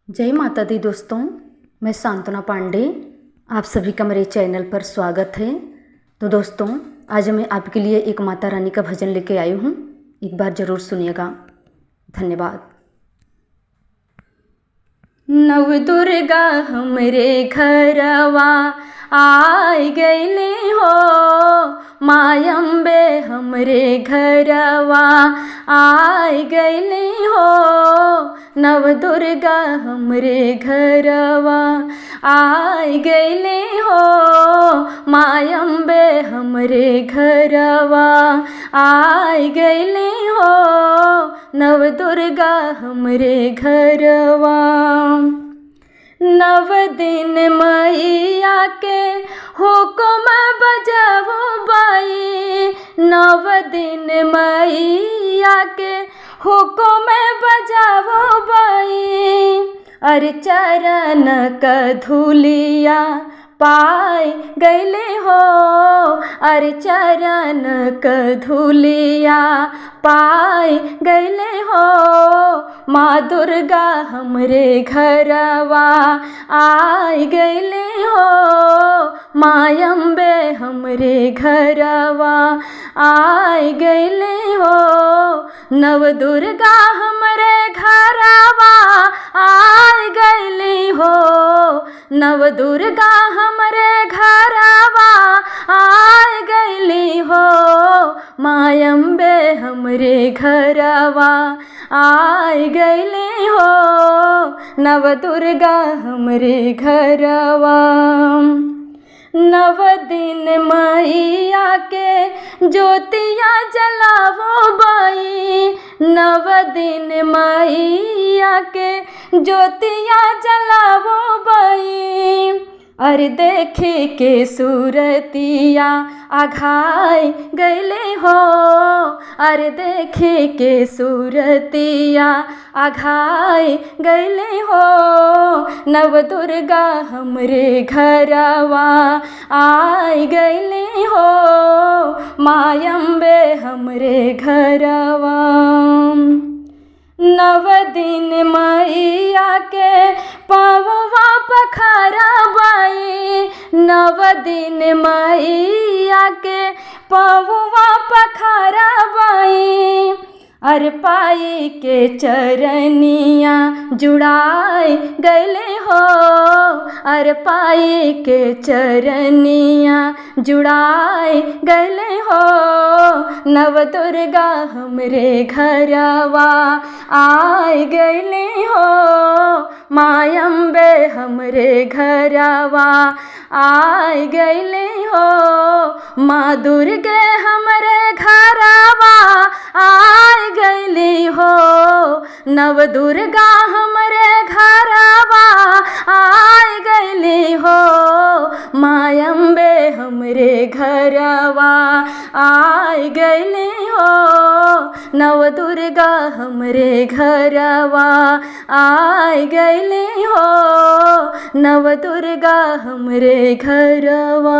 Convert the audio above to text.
जय माता दी दोस्तों, मैं सांत्वना पांडे, आप सभी का मेरे चैनल पर स्वागत है। तो दोस्तों, आज मैं आपके लिए एक माता रानी का भजन लेके आई हूँ, एक बार ज़रूर सुनिएगा। धन्यवाद। नव दुर्गा हमरे घरवा आय गईले हो, माय अम्बे हमरे घरवा आय गईले हो। नव दुर्गा हमरे घरवा आय गईले हो, माय अम्बे हमरे घरवा आय गईले हो। नव दुर्गा हमरे घरवा नव दिन मैया के हुकुम बजावो बाई, नव दिन मैया के हुकुम बजावो बाई। अरे चरण क धूलिया पाय गईले हो, अरे चरण क धूलिया पाय गईले हो। माँ दुर्गा हमरे घरवा आय गईले हो, माय अम्बे हमरे घरवा आय गईले हो। नव दुर्गा हमरे घरवा आय गईली हो, नव दुर्गा हमरे घरवा आय गईली हो। माय अम्बे हमरे घरवा आय गईली हो, नव दुर्गा हमरे घरवा। नव दिन मैया के ज्योतिया जलावो बाई, नव दिन मैया के ज्योतिया जलावो बाई। अरे देखे के सूरतिया आघाय गईले हो, अरे देखे के सूरतिया आघाय गईले हो। नव दुर्गा हमरे घरवा आय गईले हो, माय अम्बे हमरे घरवा। नव दिन मैया के पववा पखारा बाई, नव दिन मैया के पववा पखारा बाई। अरे पाई के चरनिया जुड़ाई गईले हो, अरे पाई के चरनिया जुड़ाई गईले हो। नव दुर्गा हमरे घरवा आय गईले हो, माय अम्बे हमरे घरवा आय गईले हो। माँ दुर्गे हमरे घरवा आय गईली हो, नव दुर्गा हमरे घरवा आय गईली हो। माय अम्बे हमरे घरवा आय गईली हो, नव दुर्गा हमरे घरवा आय गईली हो। नव दुर्गा हमरे घरवा।